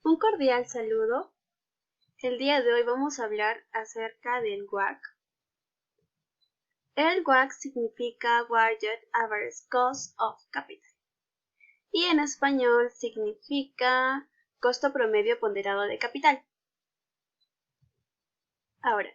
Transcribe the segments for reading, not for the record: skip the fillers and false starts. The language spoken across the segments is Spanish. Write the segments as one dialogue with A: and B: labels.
A: Un cordial saludo. El día de hoy vamos a hablar acerca del WACC. El WACC significa Weighted Average Cost of Capital y en español significa costo promedio ponderado de capital. Ahora,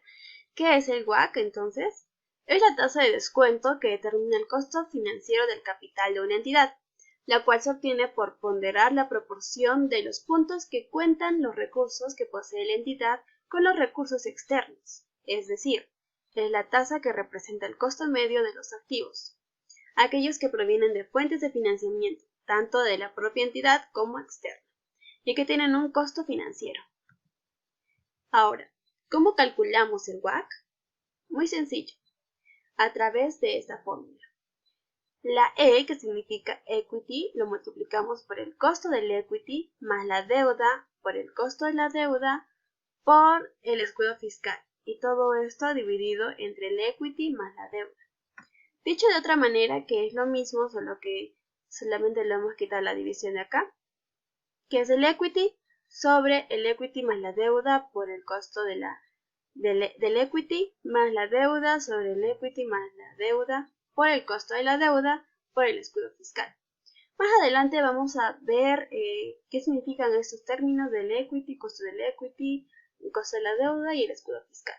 A: ¿qué es el WACC entonces? Es la tasa de descuento que determina el costo financiero del capital de una entidad, la cual se obtiene por ponderar la proporción de los puntos que cuentan los recursos que posee la entidad con los recursos externos, es decir, es la tasa que representa el costo medio de los activos, aquellos que provienen de fuentes de financiamiento, tanto de la propia entidad como externa, y que tienen un costo financiero. Ahora, ¿cómo calculamos el WACC? Muy sencillo, a través de esta fórmula. La E, que significa equity, lo multiplicamos por el costo del equity más la deuda por el costo de la deuda por el escudo fiscal. Y todo esto dividido entre el equity más la deuda. Dicho de otra manera, que es lo mismo, solo que solamente le hemos quitado la división de acá, que es el equity sobre el equity más la deuda por el costo del equity más la deuda sobre el equity más la deuda por el costo de la deuda por el escudo fiscal. Más adelante vamos a ver qué significan estos términos del equity, costo del equity, el costo de la deuda y el escudo fiscal.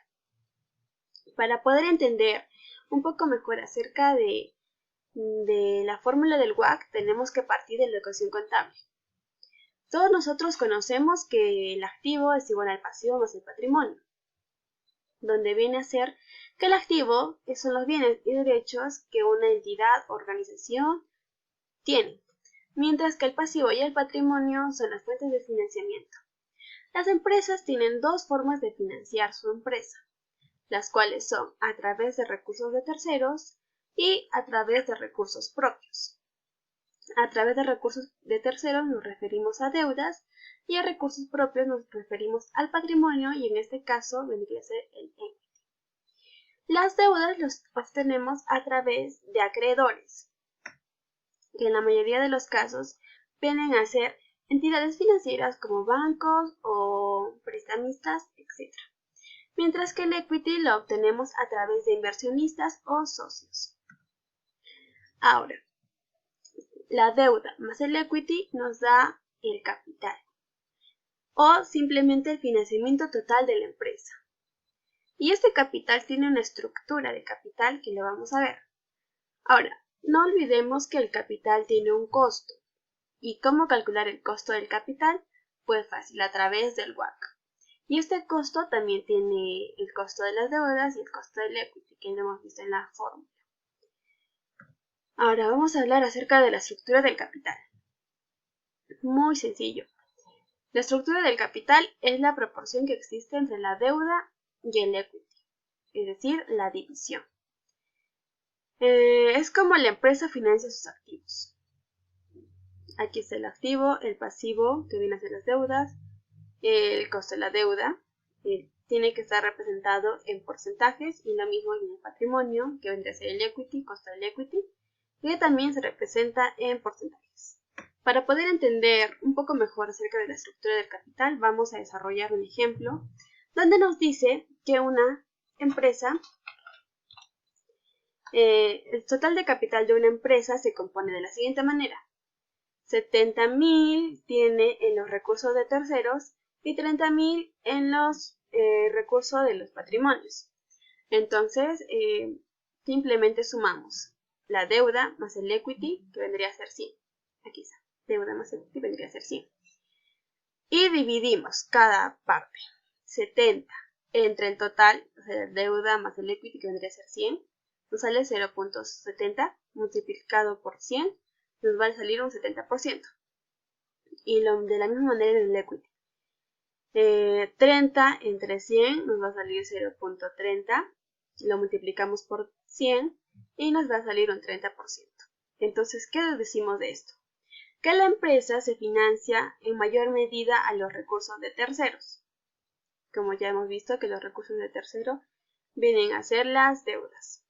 A: Para poder entender un poco mejor acerca de la fórmula del WACC, tenemos que partir de la ecuación contable. Todos nosotros conocemos que el activo es igual al pasivo más el patrimonio, donde viene a ser que el activo son los bienes y derechos que una entidad o organización tiene, mientras que el pasivo y el patrimonio son las fuentes de financiamiento. Las empresas tienen dos formas de financiar su empresa, las cuales son a través de recursos de terceros y a través de recursos propios. A través de recursos de terceros nos referimos a deudas y a recursos propios nos referimos al patrimonio y en este caso vendría a ser el equity. Las deudas las obtenemos a través de acreedores, que en la mayoría de los casos vienen a ser entidades financieras como bancos o prestamistas, etc. Mientras que el equity lo obtenemos a través de inversionistas o socios. Ahora, la deuda más el equity nos da el capital o simplemente el financiamiento total de la empresa. Y este capital tiene una estructura de capital que lo vamos a ver. Ahora, no olvidemos que el capital tiene un costo. ¿Y cómo calcular el costo del capital? Pues fácil, a través del WACC. Y este costo también tiene el costo de las deudas y el costo del equity, que lo hemos visto en la fórmula. Ahora vamos a hablar acerca de la estructura del capital. Muy sencillo. La estructura del capital es la proporción que existe entre la deuda y el equity, es decir, la división. Es como la empresa financia sus activos. Aquí está el activo, el pasivo, que viene a ser las deudas, el costo de la deuda, tiene que estar representado en porcentajes y lo mismo en el patrimonio, que vendría a ser el equity, costo del equity, que también se representa en porcentajes. Para poder entender un poco mejor acerca de la estructura del capital, vamos a desarrollar un ejemplo donde nos dice que una empresa, el total de capital de una empresa se compone de la siguiente manera. 70.000 tiene en los recursos de terceros y 30.000 en los recursos de los patrimonios. Entonces, simplemente sumamos la deuda más el equity, que vendría a ser 100. Aquí está, deuda más equity vendría a ser 100. Y dividimos cada parte, 70, entre el total, o sea, deuda más el equity, que vendría a ser 100, nos sale 0.70 multiplicado por 100, nos va a salir un 70%. Y de la misma manera en el equity. 30 entre 100 nos va a salir 0.30, lo multiplicamos por 100 y nos va a salir un 30%. Entonces, ¿qué decimos de esto? Que la empresa se financia en mayor medida a los recursos de terceros. Como ya hemos visto que los recursos de tercero vienen a ser las deudas.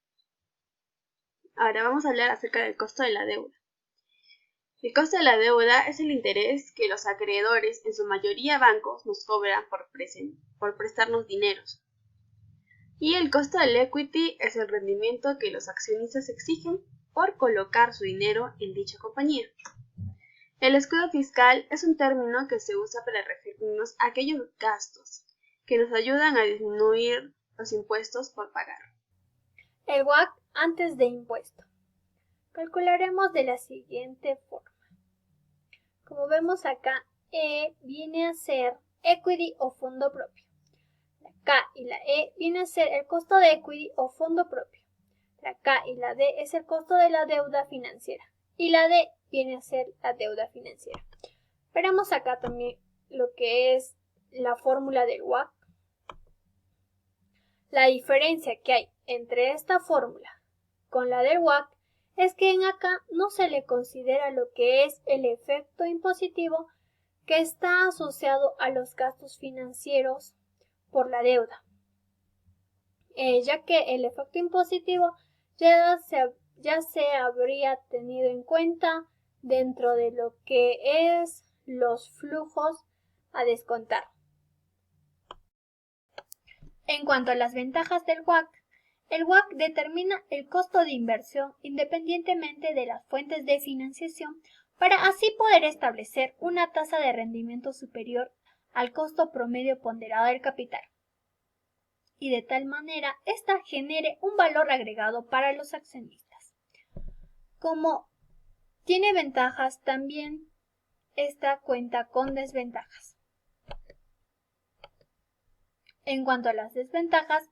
A: Ahora vamos a hablar acerca del costo de la deuda. El costo de la deuda es el interés que los acreedores, en su mayoría bancos, nos cobran por prestarnos dineros. Y el costo del equity es el rendimiento que los accionistas exigen por colocar su dinero en dicha compañía. El escudo fiscal es un término que se usa para referirnos a aquellos gastos que nos ayudan a disminuir los impuestos por pagar.
B: El WACC antes de impuesto. Calcularemos de la siguiente forma. Como vemos acá, E viene a ser equity o fondo propio. La K y la E viene a ser el costo de equity o fondo propio. La K y la D es el costo de la deuda financiera. Y la D viene a ser la deuda financiera. Veremos acá también lo que es la fórmula del WACC. La diferencia que hay entre esta fórmula con la del WACC es que en acá no se le considera lo que es el efecto impositivo que está asociado a los gastos financieros por la deuda, ya que el efecto impositivo ya se habría tenido en cuenta dentro de lo que es los flujos a descontar. En cuanto a las ventajas del WACC, el WACC determina el costo de inversión independientemente de las fuentes de financiación para así poder establecer una tasa de rendimiento superior al costo promedio ponderado del capital y de tal manera ésta genere un valor agregado para los accionistas. Como tiene ventajas, también esta cuenta con desventajas. En cuanto a las desventajas,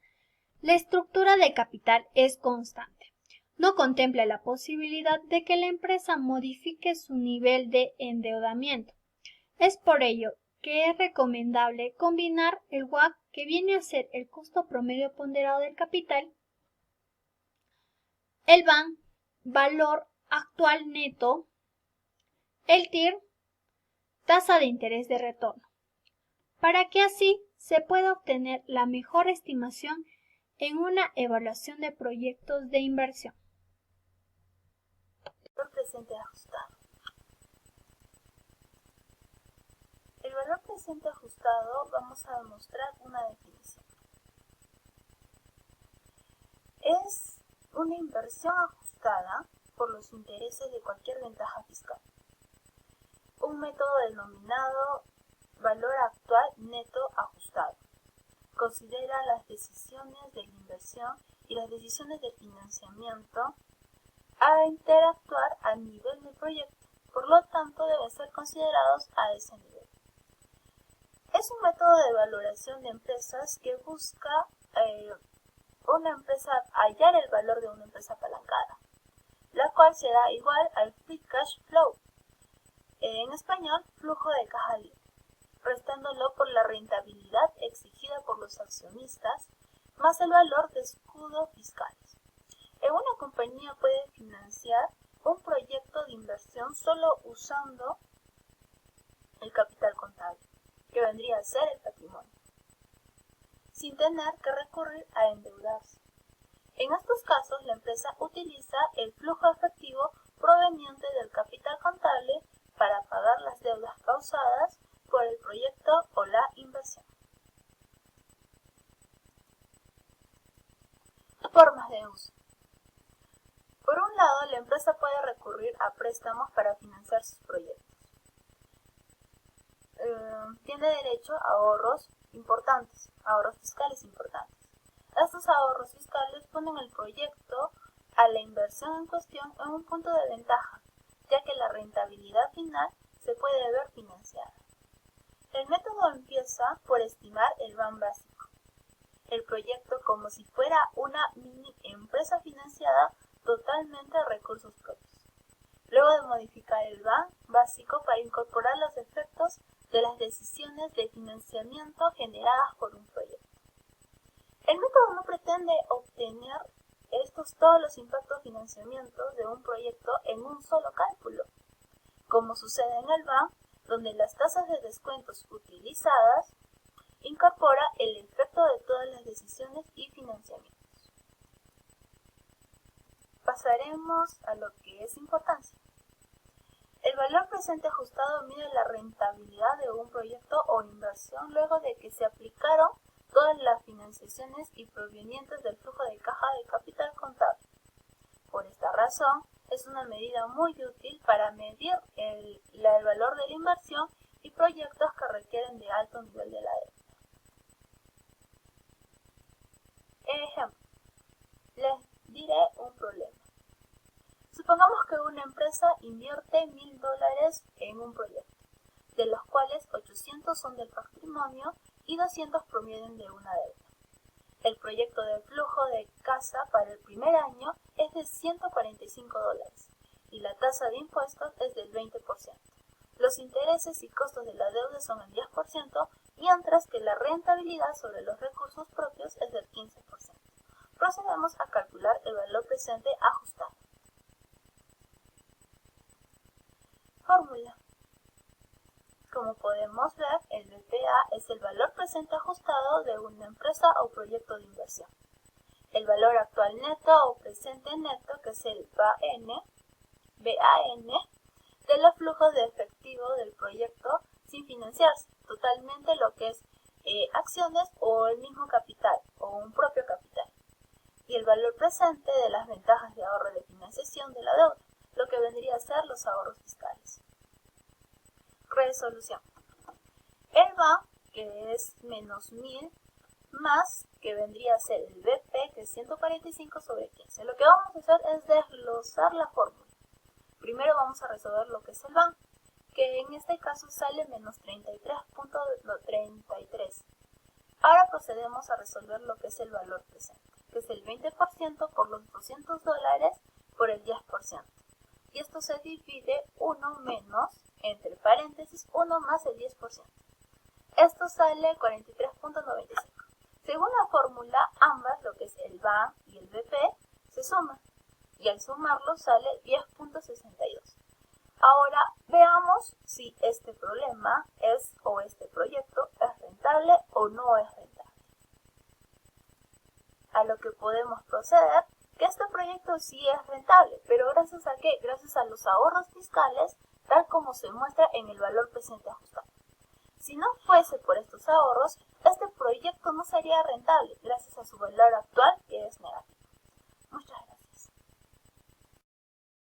B: la estructura de capital es constante. No contempla la posibilidad de que la empresa modifique su nivel de endeudamiento. Es por ello que es recomendable combinar el WACC, que viene a ser el costo promedio ponderado del capital, el VAN, valor actual neto, el TIR, tasa de interés de retorno, para que así se pueda obtener la mejor estimación en una evaluación de proyectos de inversión.
C: Valor presente ajustado. El valor presente ajustado vamos a demostrar una definición. Es una inversión ajustada por los intereses de cualquier ventaja fiscal. Un método denominado valor actual neto ajustado. Considera las decisiones de la inversión y las decisiones de financiamiento a interactuar a nivel del proyecto, por lo tanto deben ser considerados a ese nivel. Es un método de valoración de empresas que busca hallar el valor de una empresa apalancada, la cual será igual al free cash flow, en español flujo de caja libre, restándolo por la rentabilidad exigida por los accionistas más el valor de escudos fiscales. Una compañía puede financiar un proyecto de inversión solo usando el capital contable, que vendría a ser el patrimonio, sin tener que recurrir a endeudarse. En estos casos, la empresa utiliza el flujo efectivo proveniente del capital contable para pagar las deudas causadas por el proyecto o la inversión. Formas de uso. Por un lado, la empresa puede recurrir a préstamos para financiar sus proyectos. Tiene derecho a ahorros fiscales importantes. Estos ahorros fiscales ponen el proyecto a la inversión en cuestión en un punto de ventaja, ya que la rentabilidad final se puede ver financiada. El método empieza por estimar el VAN básico, el proyecto como si fuera una mini empresa financiada totalmente a recursos propios. Luego de modificar el VAN básico para incorporar los efectos de las decisiones de financiamiento generadas por un proyecto. El método no pretende obtener todos los impactos de financiamiento de un proyecto en un solo cálculo, como sucede en el VAN, donde las tasas de descuentos utilizadas incorpora el efecto de todas las decisiones y financiamientos. Pasaremos a lo que es importancia. El El valor presente ajustado mide la rentabilidad de un proyecto o inversión luego de que se aplicaron todas las financiaciones y provenientes del flujo de caja de capital contable. Por esta razón, es una medida muy útil para medir el valor de la inversión y proyectos que requieren de alto nivel de la deuda. Ejemplo, les diré un problema. Supongamos que una empresa invierte $1000 en un proyecto, de los cuales 800 son del patrimonio y 200 provienen de una deuda. El proyecto de flujo de caja para el primer año es de $145 y la tasa de impuestos es del 20%. Los intereses y costos de la deuda son el 10%, mientras que la rentabilidad sobre los recursos propios es del 15%. Procedemos a calcular el valor presente ajustado. Fórmula. Como podemos ver, el BPA es el valor presente ajustado de una empresa o proyecto de inversión. El valor actual neto o presente neto, que es el BAN, de los flujos de efectivo del proyecto sin financiarse totalmente, lo que es acciones o el mismo capital o un propio capital. Y el valor presente de las ventajas de ahorro de financiación de la deuda, lo que vendría a ser los ahorros fiscales. Resolución. El BAN, que es menos 1000, más que vendría a ser el BP, que es 145 sobre 15. Lo que vamos a hacer es desglosar la fórmula. Primero vamos a resolver lo que es el BAN, que en este caso sale menos 33.33. Ahora procedemos a resolver lo que es el valor presente, que es el 20% por los $200 por el 10%. Y esto se divide 1 menos, entre paréntesis, 1 más el 10%. Esto sale 43.95. Según la fórmula, ambas, lo que es el BAN y el BP, se suman. Y al sumarlo sale 10.62. Ahora veamos si este problema o este proyecto es rentable o no es rentable. A lo que podemos proceder, que este proyecto sí es rentable, pero ¿gracias a qué? Gracias a los ahorros fiscales, tal como se muestra en el valor presente ajustado. Si no fuese por estos ahorros, este proyecto no sería rentable, gracias a su valor actual, que es negativo. Muchas gracias.